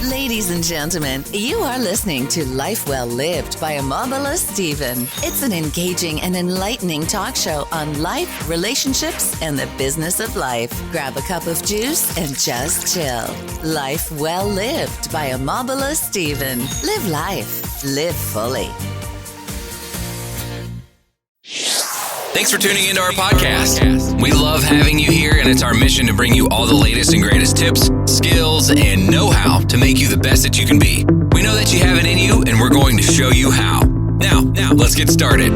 Ladies and gentlemen, you are listening to Life Well Lived by Omobola Stephen. It's an engaging and enlightening talk show on life, relationships, and the business of life. Grab a cup of juice and just chill. Life Well Lived by Omobola Stephen. Live life. Live fully. Thanks for tuning into our podcast. We love having you here, and it's our mission to bring you all the latest and greatest tips, skills, and know-how to make you the best that you can be. We know that you have it in you, and we're going to show you how. Now, let's get started.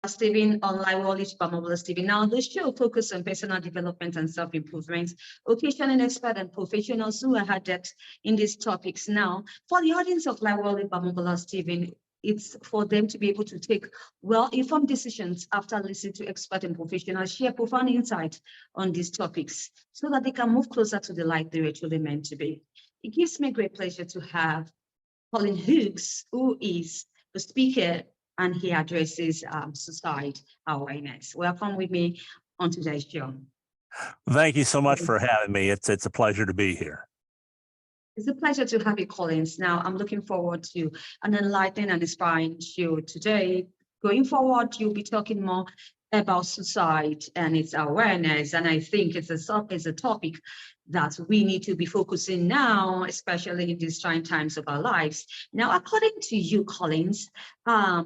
Stephen on Life Well Lived by Omobola Stephen. Now, the show focuses on personal development and self-improvement, occasionally expert and professionals who are adept in these topics. Now, for the audience of Life Well Lived by Omobola Stephen, it's for them to be able to take well-informed decisions after listening to expert and professionals share profound insight on these topics so that they can move closer to the life they were truly meant to be. It gives me great pleasure to have Collin Hughes, who is a speaker, and he addresses suicide awareness. Welcome with me on today's show. Thank you so much for having me. It's a pleasure to be here. It's a pleasure to have you, Collins. Now, I'm looking forward to an enlightening and inspiring show today. Going forward, you'll be talking more about suicide and its awareness, and I think it's a topic that we need to be focusing now, especially in these trying times of our lives. Now, according to you, Collins,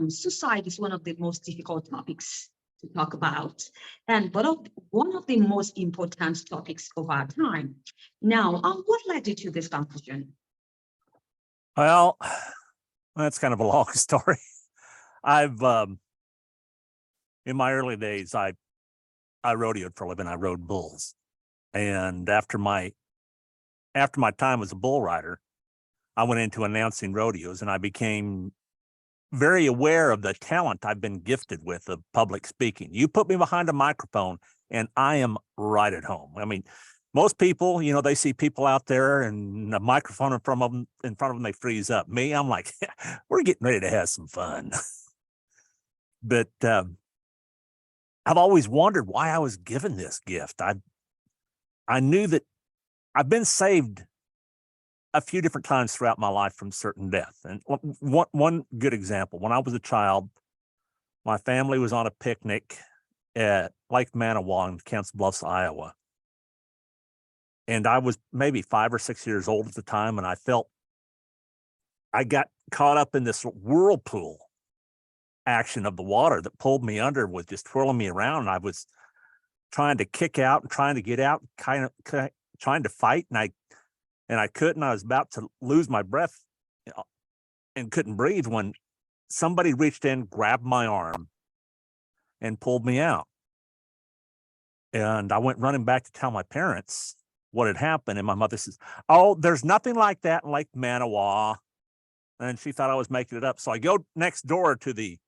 suicide is one of the most difficult topics to talk about, but one of the most important topics of our time. Now, what led you to this conclusion? Well, that's kind of a long story. I've in my early days, I rodeoed for a living. I rode bulls. And after my time as a bull rider, I went into announcing rodeos, and I became very aware of the talent I've been gifted with of public speaking. You put me behind a microphone and I am right at home. I mean, most people, they see people out there and a microphone in front of them, they freeze up. Me, I'm like, we're getting ready to have some fun. But I've always wondered why I was given this gift. I knew that I've been saved a few different times throughout my life from certain death. And one good example, when I was a child, my family was on a picnic at Lake Manawa in Council Bluffs, Iowa. And I was maybe 5 or 6 years old at the time, and I got caught up in this whirlpool action of the water that pulled me under, was just twirling me around. And I was trying to kick out and trying to get out, kind of trying to fight, and I couldn't. I was about to lose my breath, and couldn't breathe when somebody reached in, grabbed my arm, and pulled me out. And I went running back to tell my parents what had happened, and my mother says, "Oh, there's nothing like that in Lake Manawa." And she thought I was making it up. So I go next door to the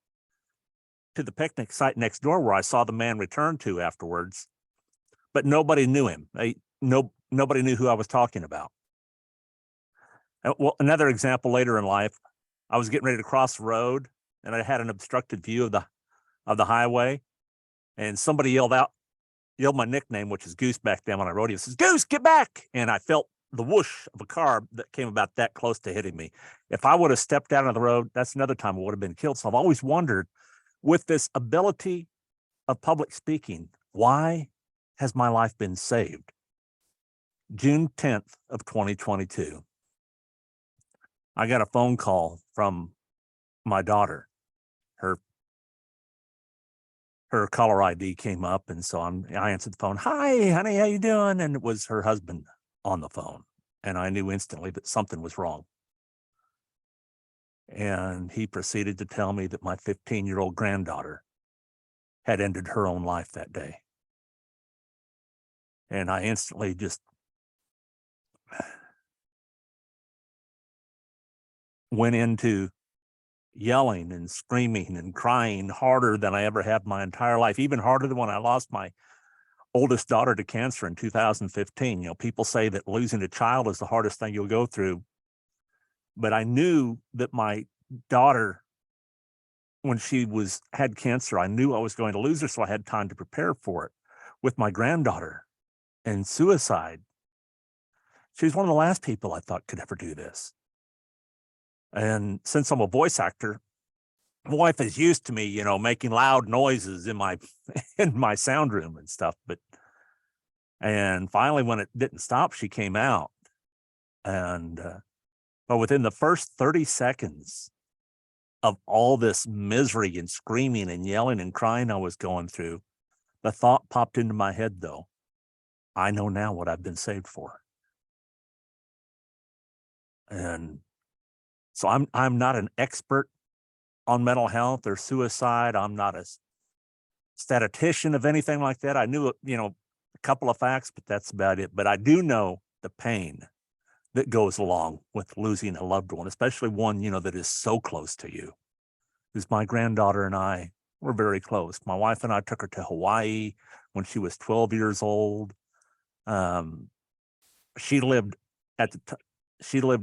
picnic site next door, where I saw the man return to afterwards, but nobody knew him. Nobody knew who I was talking about. Well, another example later in life, I was getting ready to cross the road, and I had an obstructed view of the highway, and somebody yelled my nickname, which is Goose back then when I rode him. Says, "Goose, get back!" And I felt the whoosh of a car that came about that close to hitting me. If I would have stepped out on the road, that's another time I would have been killed. So I've always wondered, with this ability of public speaking, why has my life been saved? June 10th of 2022, I got a phone call from my daughter. Her caller ID came up, and so I answered the phone. "Hi, honey, how you doing?" And it was her husband on the phone, and I knew instantly that something was wrong. And he proceeded to tell me that my 15-year-old granddaughter had ended her own life that day. And I instantly just went into yelling and screaming and crying harder than I ever have my entire life, even harder than when I lost my oldest daughter to cancer in 2015. People say that losing a child is the hardest thing you'll go through. But I knew that my daughter when she had cancer, I knew I was going to lose her, so I had time to prepare for it. With my granddaughter and suicide, she's one of the last people I thought could ever do this. And since I'm a voice actor, my wife is used to me, making loud noises in my in my sound room and stuff. And finally, when it didn't stop, she came out. And but within the first 30 seconds of all this misery and screaming and yelling and crying I was going through, the thought popped into my head, though. I know now what I've been saved for. And so I'm not an expert on mental health or suicide. I'm not a statistician of anything like that. I knew, a couple of facts, but that's about it. But I do know the pain that goes along with losing a loved one, especially one, that is so close to you. Because my granddaughter and I were very close. My wife and I took her to Hawaii when she was 12 years old. She lived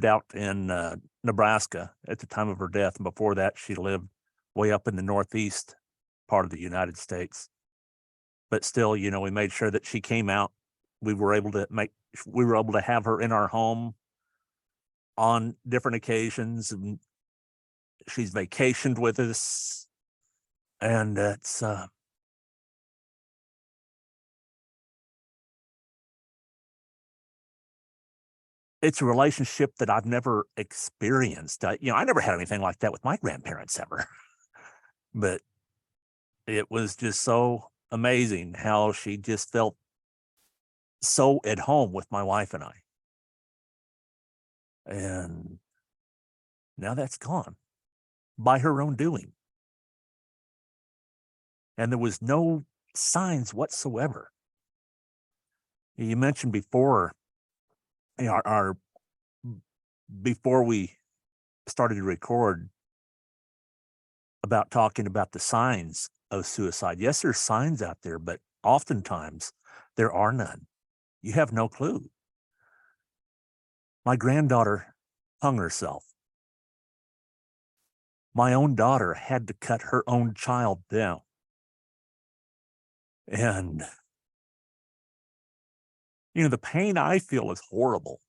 out in Nebraska at the time of her death. And before that, she lived way up in the Northeast part of the United States. But still, we made sure that she came out. We were able to have her in our home on different occasions, and she's vacationed with us. And it's a relationship that I've never experienced. I never had anything like that with my grandparents ever. But it was just so amazing how she just felt so at home with my wife and I. And now that's gone by her own doing. And there was no signs whatsoever. You mentioned before, before we started to record, about talking about the signs of suicide. Yes, there's signs out there, but oftentimes there are none. You have no clue. My granddaughter hung herself. My own daughter had to cut her own child down. And, the pain I feel is horrible.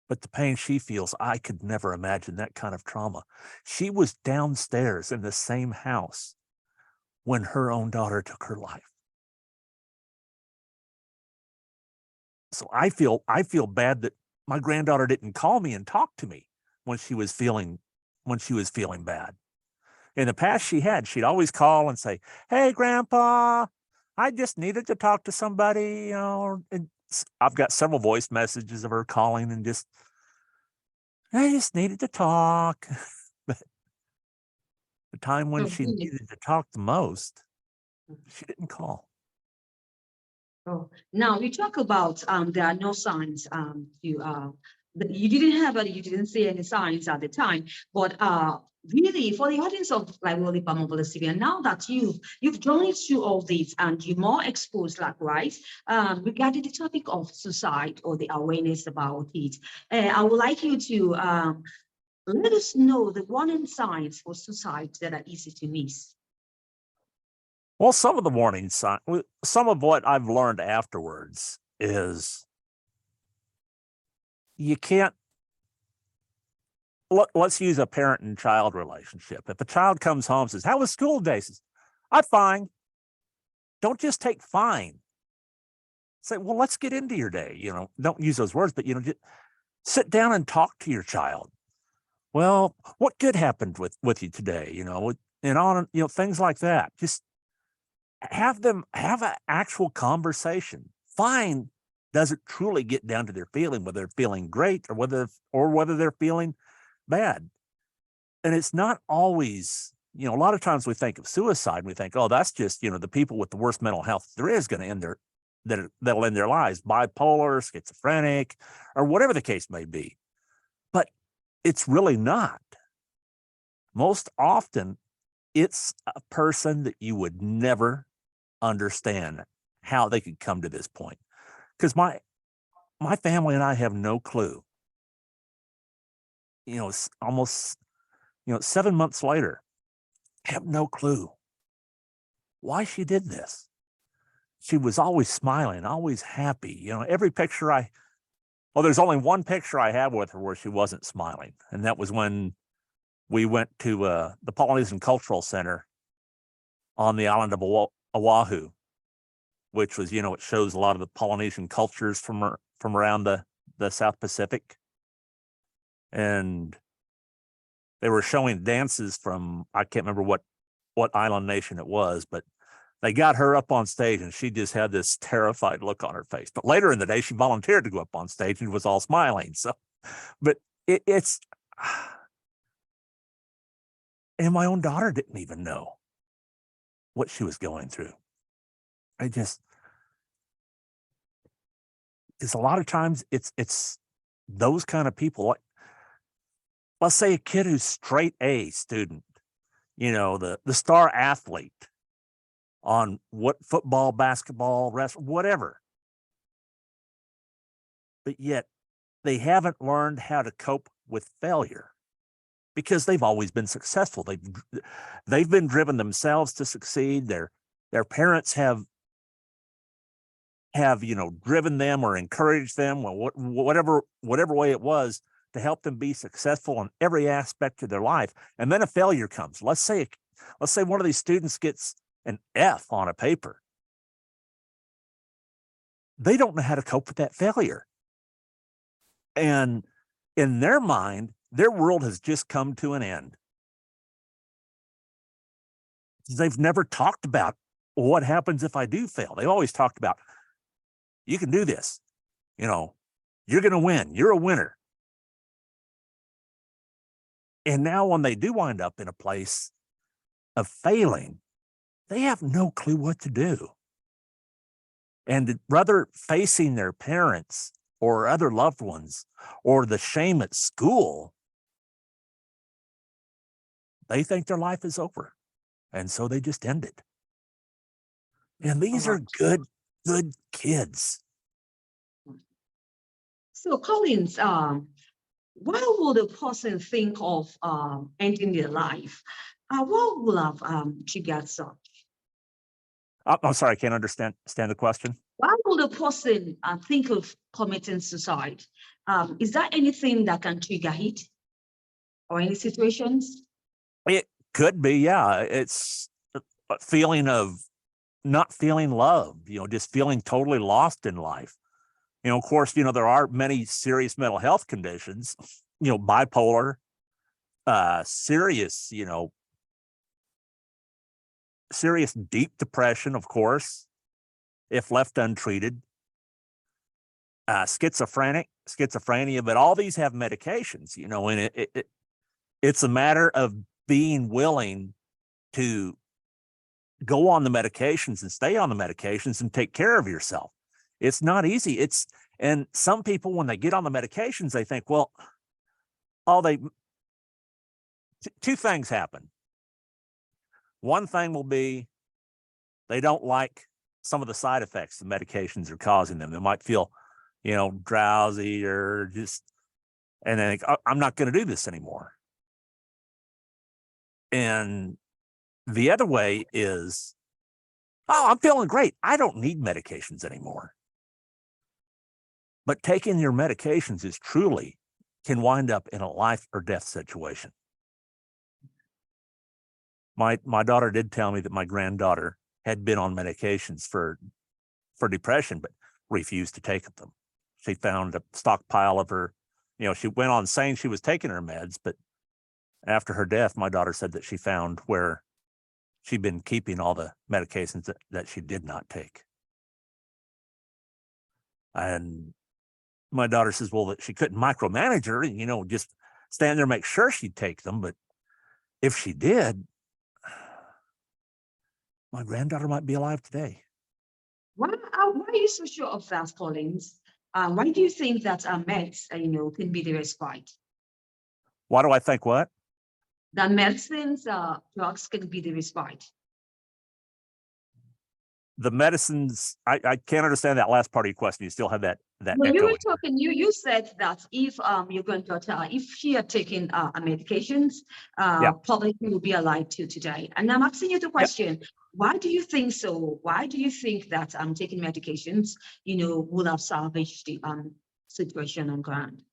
But the pain she feels, I could never imagine that kind of trauma. She was downstairs in the same house when her own daughter took her life. So I feel bad that my granddaughter didn't call me and talk to me when she was feeling bad. In the past, she'd always call and say, "Hey, Grandpa, I just needed to talk to somebody." And I've got several voice messages of her calling and I just needed to talk. But the time when she needed to talk the most, she didn't call. Oh, now we talk about there are no signs. You didn't see any signs at the time, but really for the audience of like Omobola Stephen, now that you've journeyed through all this and you're more exposed, likewise, regarding the topic of suicide or the awareness about it, I would like you to let us know the warning signs for suicide that are easy to miss. Well, some of the warning signs, some of what I've learned afterwards is you can't, let's use a parent and child relationship. If a child comes home and says, "How was school today?" Says, "I'm fine." Don't just take fine. Say, "Well, let's get into your day." Don't use those words, but, just sit down and talk to your child. "Well, what good happened with you today?" And on, things like that. Just have them have an actual conversation. Fine doesn't truly get down to their feeling, whether they're feeling great or whether they're feeling bad. And it's not always, a lot of times we think of suicide and we think, oh, that's just, the people with the worst mental health there is going to that'll end their lives, bipolar, schizophrenic, or whatever the case may be. But it's really not. Most often, it's a person that you would never understand how they could come to this point. Because my family and I have no clue. It's almost, 7 months later, have no clue why she did this. She was always smiling, always happy. You know, every picture well, there's only one picture I have with her where she wasn't smiling. And that was when we went to the Polynesian Cultural Center on the island of Oahu, which was, it shows a lot of the Polynesian cultures from around the South Pacific. And they were showing dances from, I can't remember what island nation it was, but they got her up on stage and she just had this terrified look on her face. But later in the day, she volunteered to go up on stage and was all smiling. So, but it's, and my own daughter didn't even know what she was going through. Because a lot of times it's those kind of people. Let's say a kid who's straight A student, the star athlete on what football, basketball, wrestling, whatever. But yet they haven't learned how to cope with failure because they've always been successful. They've been driven themselves to succeed. Their parents have driven them or encouraged them, whatever way it was, to help them be successful in every aspect of their life. And then a failure comes. Let's say one of these students gets an F on a paper. They don't know how to cope with that failure. And in their mind, their world has just come to an end. They've never talked about what happens if I do fail. They've always talked about, you can do this. You're going to win. You're a winner. And now when they do wind up in a place of failing, they have no clue what to do. And rather facing their parents or other loved ones or the shame at school, they think their life is over. And so they just end it. And these are good kids. So, Collins, why would a person think of ending their life? What will have triggered such? I'm sorry, I can't understand the question. Why would a person think of committing suicide? Is there anything that can trigger it or any situations? It could be, yeah. It's a feeling of not feeling loved, just feeling totally lost in life. Of course, there are many serious mental health conditions, bipolar, serious deep depression, of course, if left untreated, schizophrenia, but all these have medications, and it's a matter of being willing to go on the medications and stay on the medications and take care of yourself. It's not easy. And some people, when they get on the medications, they think, well, two things happen. One thing will be they don't like some of the side effects the medications are causing them. They might feel, drowsy or and they think, oh, I'm not going to do this anymore. And the other way is, oh, I'm feeling great. I don't need medications anymore. But taking your medications can wind up in a life or death situation. My daughter did tell me that my granddaughter had been on medications for depression, but refused to take them. She found a stockpile of her, she went on saying she was taking her meds, but after her death, my daughter said that she found where she'd been keeping all the medications that she did not take. And my daughter says, well, that she couldn't micromanage her, just stand there and make sure she'd take them. But if she did, my granddaughter might be alive today. Why are you so sure of that, Collins? Why do you think that meds, can be the respite? Why do I think what? That medicines, drugs can be the respite. The medicines, I can't understand that last part of your question. You still have that that Well, you echo. were talking, you said that if your granddaughter, if she had taken medications, Yeah. probably she would be alive till today. And I'm asking you the Yep. question, why do you think so? Why do you think that taking medications, would have salvaged the situation on ground?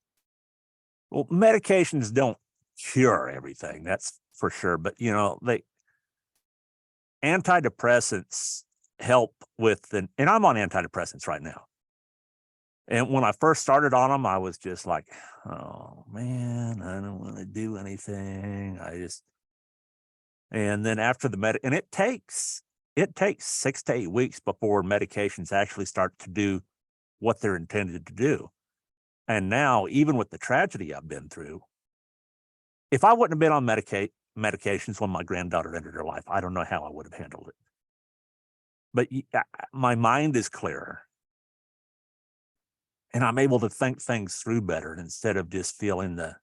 Well, medications don't cure everything, that's for sure. But antidepressants help with and I'm on antidepressants right now. And when I first started on them, I was just like, oh man, I don't want to do anything. And then after and it takes 6 to 8 weeks before medications actually start to do what they're intended to do. And now, even with the tragedy I've been through, if I wouldn't have been on medications when my granddaughter ended her life, I don't know how I would have handled it. But my mind is clearer. And I'm able to think things through better instead of just feeling the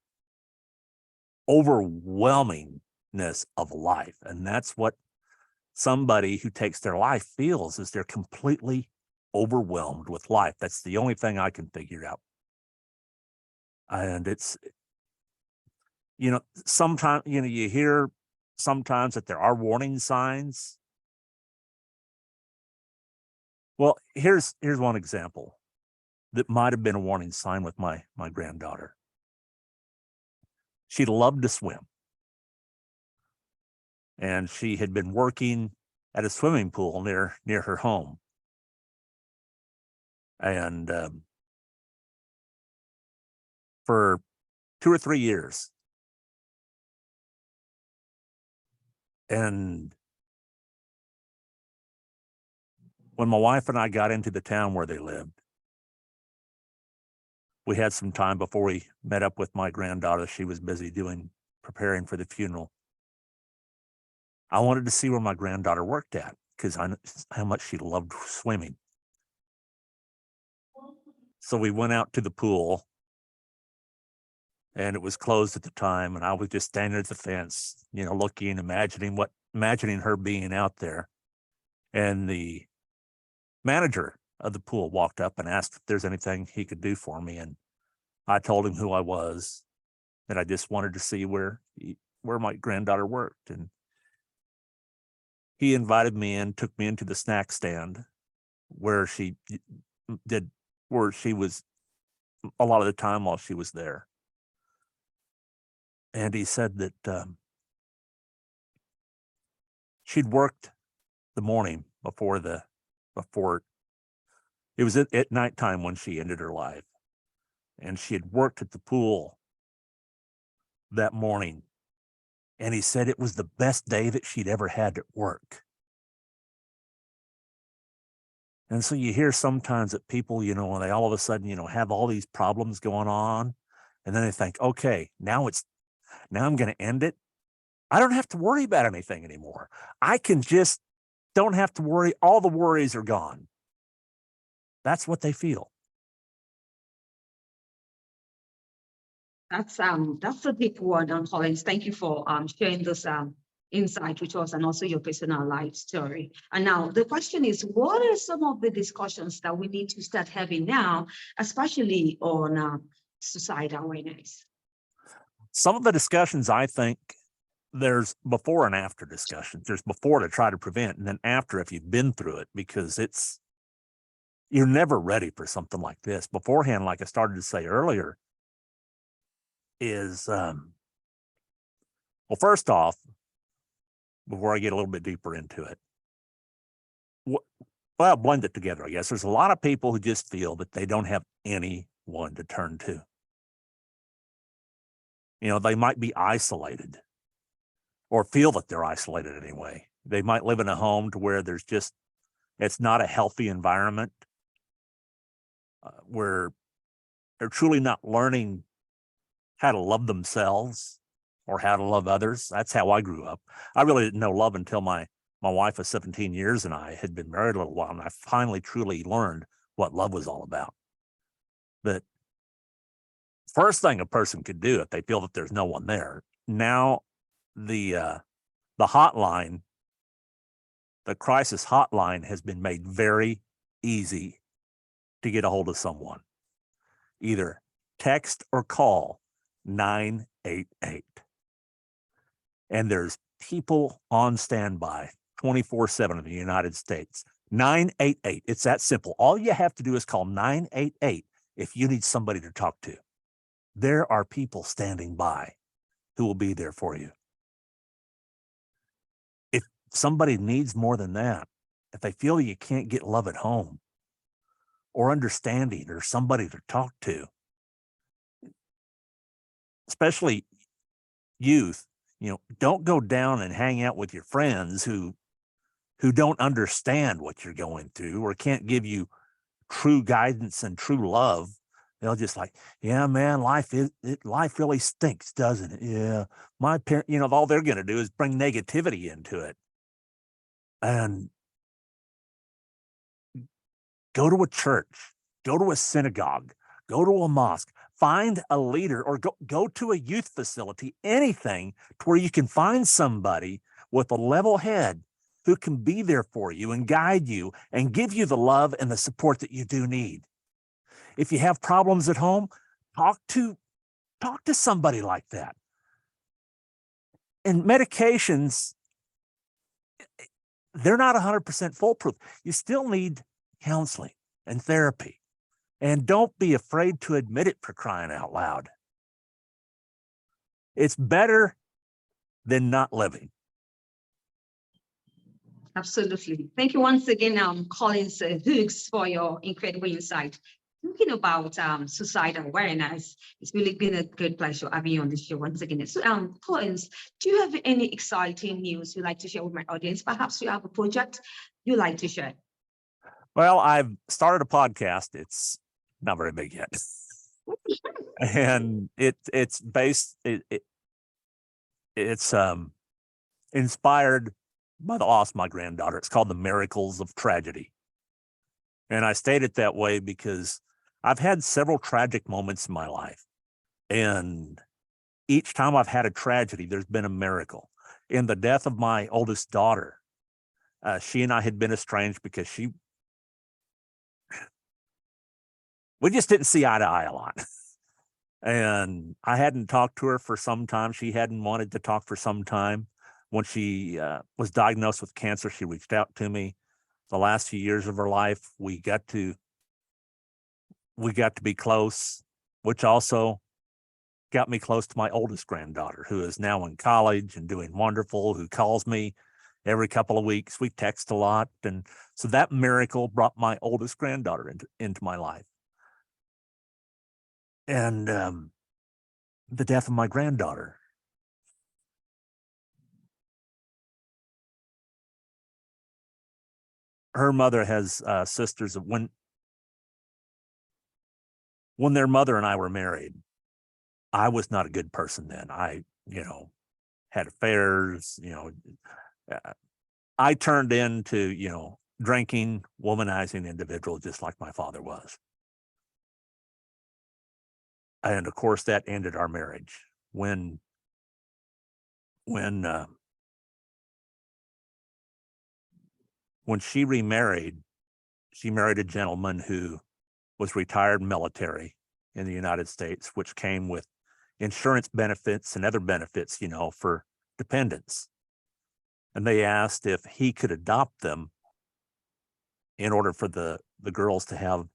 overwhelmingness of life. And that's what somebody who takes their life feels, is they're completely overwhelmed with life. That's the only thing I can figure out. And it's, sometimes, you hear sometimes that there are warning signs. Well, here's one example that might have been a warning sign with my granddaughter. She loved to swim. And she had been working at a swimming pool near her home. And for 2 or 3 years. And when my wife and I got into the town where they lived, we had some time before we met up with my granddaughter. She was busy preparing for the funeral. I wanted to see where my granddaughter worked at because I knew how much she loved swimming. So we went out to the pool, and it was closed at the time. And I was just standing at the fence, looking, imagining her being out there. And the manager of the pool walked up and asked if there's anything he could do for me. And I told him who I was, that I just wanted to see where my granddaughter worked. And he invited me in, took me into the snack stand where she was a lot of the time while she was there. And he said that she'd worked the morning before it was at nighttime when she ended her life. And she had worked at the pool that morning. And he said it was the best day that she'd ever had at work. And so you hear sometimes that people, when they all of a sudden, have all these problems going on, and then they think, okay, now I'm going to end it. I don't have to worry about anything anymore. I can just don't have to worry. All the worries are gone. That's what they feel. That's a deep word, Collins. Thank you for sharing this insight with us and also your personal life story. And now the question is, what are some of the discussions that we need to start having now, especially on suicide awareness? Some of the discussions, I think, there's before and after discussions. There's before to try to prevent, and then after if you've been through it, because you're never ready for something like this. Beforehand, like I started to say earlier, is well, first off, before I get a little bit deeper into it, well, I'll blend it together, I guess. There's a lot of people who just feel that they don't have anyone to turn to. They might be isolated or feel that they're isolated anyway. They might live in a home to where it's not a healthy environment, where they're truly not learning how to love themselves or how to love others. That's how I grew up. I really didn't know love until my wife of 17 years and I had been married a little while, and I finally truly learned what love was all about. But first thing a person could do if they feel that there's no one there, now the hotline, the crisis hotline, has been made very easy to get a hold of someone. either text or call 988. And there's people on standby 24/7 in the United States. 988. It's that simple. All you have to do is call 988 if you need somebody to talk to. There are people standing by who will be there for you. If somebody needs more than that, if they feel you can't get love at home or understanding or somebody to talk to, especially youth, don't go down and hang out with your friends who don't understand what you're going through or can't give you true guidance and true love. They'll just like, yeah, man, life really stinks, doesn't it? Yeah, my parent, all they're going to do is bring negativity into it. And go to a church, go to a synagogue, go to a mosque, find a leader, or go to a youth facility, anything to where you can find somebody with a level head who can be there for you and guide you and give you the love and the support that you do need. If you have problems at home, talk to somebody like that. And medications, they're not 100% foolproof. You still need counseling and therapy. And don't be afraid to admit it, for crying out loud. It's better than not living. Absolutely. Thank you once again, Collin Hughes, for your incredible insight. Talking about suicidal awareness, it's really been a good pleasure having you on the show once again. So, Collins, do you have any exciting news you'd like to share with my audience? Perhaps you have a project you'd like to share. Well, I've started a podcast. It's not very big yet. And it's inspired by the loss of my granddaughter. It's called The Miracles of Tragedy. And I state it that way because I've had several tragic moments in my life. And each time I've had a tragedy, there's been a miracle. In the death of my oldest daughter, she and I had been estranged because we just didn't see eye to eye a lot. And I hadn't talked to her for some time. She hadn't wanted to talk for some time. When she was diagnosed with cancer, she reached out to me. The last few years of her life, we got to be close, which also got me close to my oldest granddaughter, who is now in college and doing wonderful, who calls me every couple of weeks. We text a lot. And so that miracle brought my oldest granddaughter into my life. And the death of my granddaughter. Her mother has sisters. When their mother and I were married, I was not a good person then. I, had affairs, I turned into, drinking, womanizing individual, just like my father was. And of course that ended our marriage. When she remarried, she married a gentleman who was retired military in the United States, which came with insurance benefits and other benefits, for dependents. And they asked if he could adopt them in order for the girls to have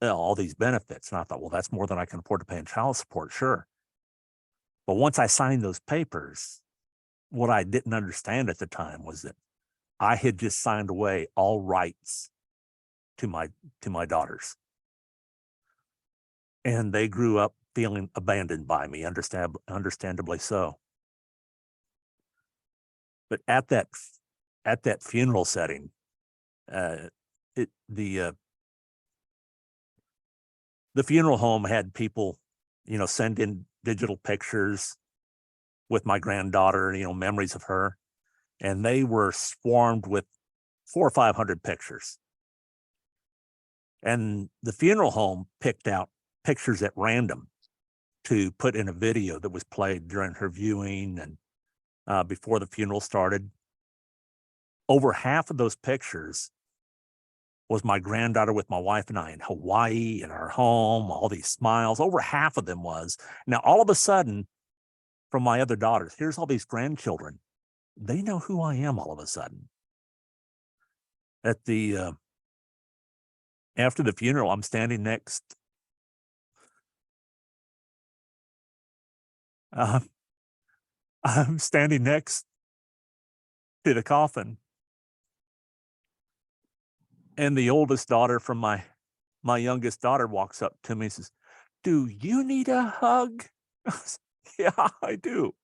all these benefits. And I thought, well, that's more than I can afford to pay in child support, sure. But once I signed those papers, what I didn't understand at the time was that I had just signed away all rights to my daughters. And they grew up feeling abandoned by me, understandably so. But at that funeral setting, the funeral home had people, send in digital pictures with my granddaughter, memories of her. And they were swarmed with 400 or 500 pictures. And the funeral home picked out pictures at random to put in a video that was played during her viewing and before the funeral started. Over half of those pictures was my granddaughter with my wife and I in Hawaii in our home, all these smiles. Over half of them was. Now, all of a sudden, from my other daughters, here's all these grandchildren. They know who I am all of a sudden. At the after the funeral, I'm standing next. I'm standing next to the coffin, and the oldest daughter from my youngest daughter walks up to me and says, "Do you need a hug?" Yeah, I do.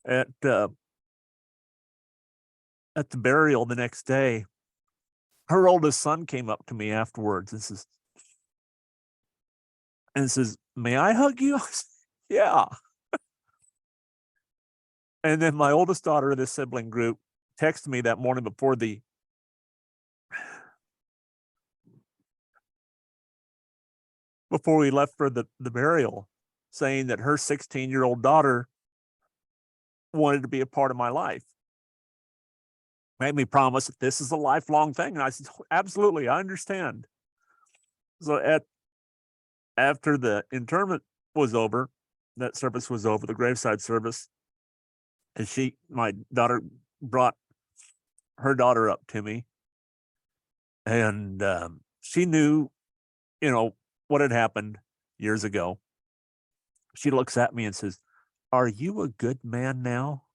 At the burial the next day, her oldest son came up to me afterwards and says, "May I hug you?" I said, "Yeah." And then my oldest daughter of this sibling group texted me that morning before we left for the burial, saying that her 16-year-old daughter wanted to be a part of my life. Made me promise that this is a lifelong thing. And I said, "Absolutely, I understand." So after the interment was over, that service was over, the graveside service, and my daughter brought her daughter up to me, and she knew, what had happened years ago. She looks at me and says, "Are you a good man now?"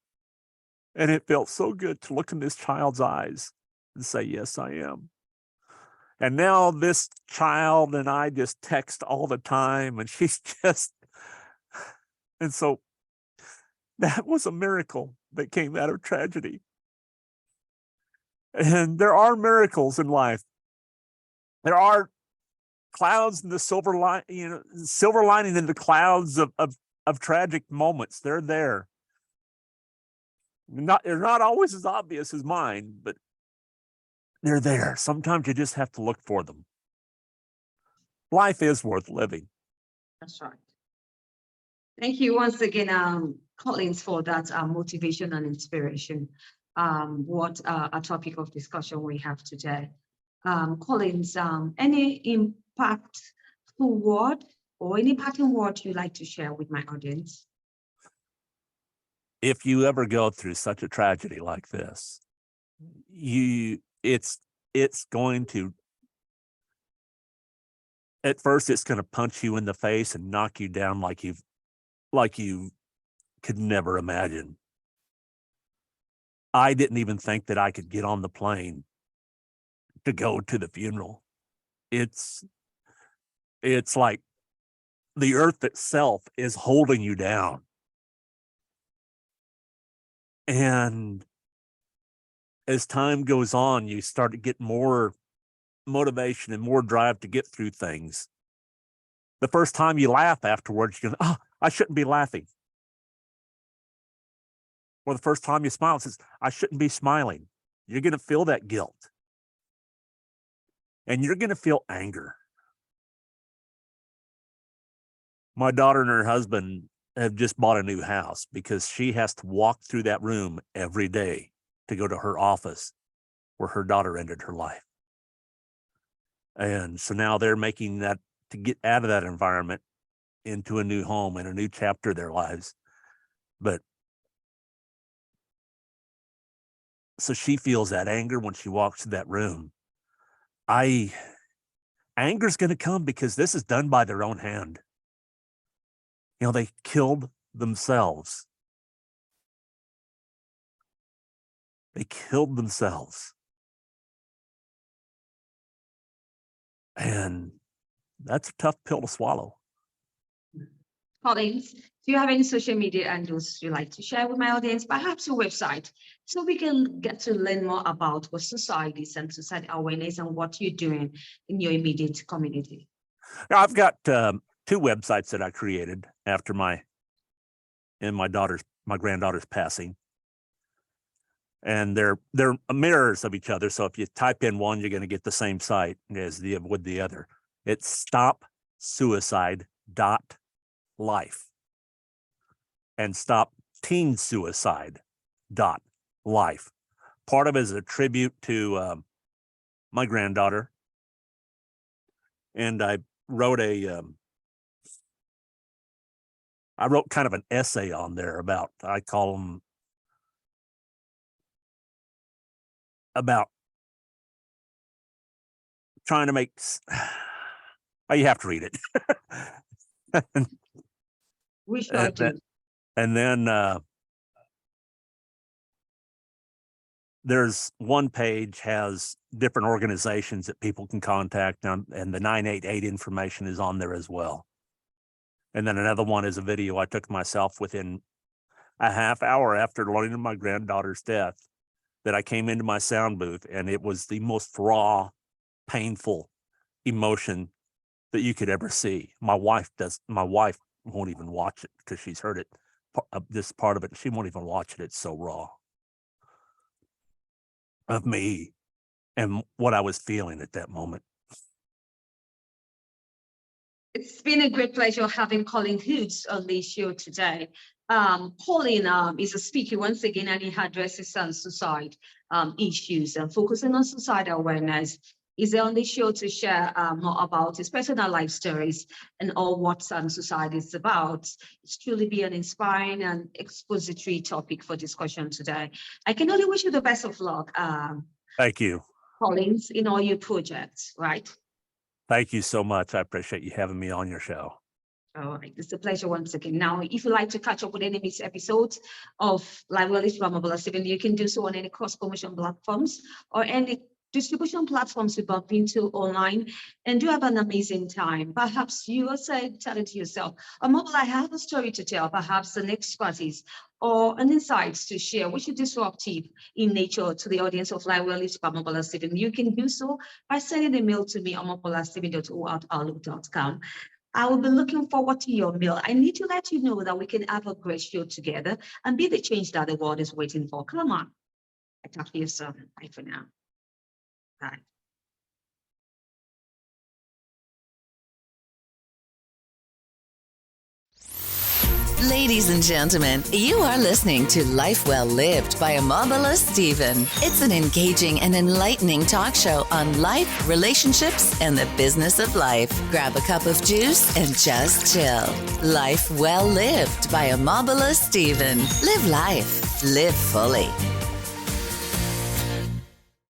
And it felt so good to look in this child's eyes and say, "Yes, I am." And now this child and I just text all the time, and she's just, and so that was a miracle that came out of tragedy. And there are miracles in life. There are clouds in the silver lining in the clouds of tragic moments. They're there. They're not always as obvious as mine, but they're there. Sometimes you just have to look for them. Life is worth living. That's right. Thank you once again, Collins, for that motivation and inspiration. What a topic of discussion we have today. Collins, any impactful word or any parting word you'd like to share with my audience? If you ever go through such a tragedy like this, it's going to, at first it's going to punch you in the face and knock you down like you could never imagine. I didn't even think that I could get on the plane to go to the funeral. It's like the earth itself is holding you down. And as time goes on, you start to get more motivation and more drive to get through things. The first time you laugh afterwards, you go, "Oh, I shouldn't be laughing." Or the first time you smile, it says, "I shouldn't be smiling." You're going to feel that guilt. And you're going to feel anger. My daughter and her husband have just bought a new house because she has to walk through that room every day to go to her office where her daughter ended her life. And so now they're making that to get out of that environment into a new home and a new chapter of their lives. But so she feels that anger when she walks through that room. Anger's going to come because this is done by their own hand. They killed themselves. They killed themselves. And that's a tough pill to swallow. Collins, do you have any social media handles you'd like to share with my audience? Perhaps your website, so we can get to learn more about what societies and society awareness and what you're doing in your immediate community. Now, I've got 2 websites that I created after my granddaughter's passing. And they're mirrors of each other. So if you type in one, you're going to get the same site as with the other. It's stopsuicide.life and stopteensuicide.life. part of it is a tribute to my granddaughter. And I wrote kind of an essay on there about, I call them about trying to make, oh, you have to read it. We sure do. And then there's one page has different organizations that people can contact, and the 988 information is on there as well. And then another one is a video I took myself within a half hour after learning of my granddaughter's death, that I came into my sound booth, and it was the most raw, painful emotion that you could ever see. My wife won't even watch it because she's heard it, this part of it. She won't even watch it. It's so raw of me and what I was feeling at that moment. It's been a great pleasure having Collin Hughes on the show today. Collin is a speaker once again, and he addresses suicide issues and focusing on suicide awareness. He's on the show to share more about his personal life stories and all what suicide is about. It's truly be an inspiring and expository topic for discussion today. I can only wish you the best of luck. Thank you, Collins, in all your projects, right? Thank you so much. I appreciate you having me on your show. All right, it's a pleasure once again. Now, if you'd like to catch up with any of these episodes of Live Well with Omobola Stephen, you can do so on any cross-promotion platforms or any distribution platforms we bump into online, and do have an amazing time. Perhaps you are telling to yourself, Omobola, I have a story to tell, perhaps an expertise or an insight to share, which is disruptive in nature to the audience of Live Well with Omobola Stephen. You can do so by sending a mail to me, omobolastephen@outlook.com. I will be looking forward to your mail. I need to let you know that we can have a great show together and be the change that the world is waiting for. Come on. I talk to you soon. Bye for now. Bye. Ladies and gentlemen, you are listening to Life Well Lived by Omobola Stephen. It's an engaging and enlightening talk show on life, relationships, and the business of life. Grab a cup of juice and just chill. Life Well Lived by Omobola Stephen. Live life. Live fully.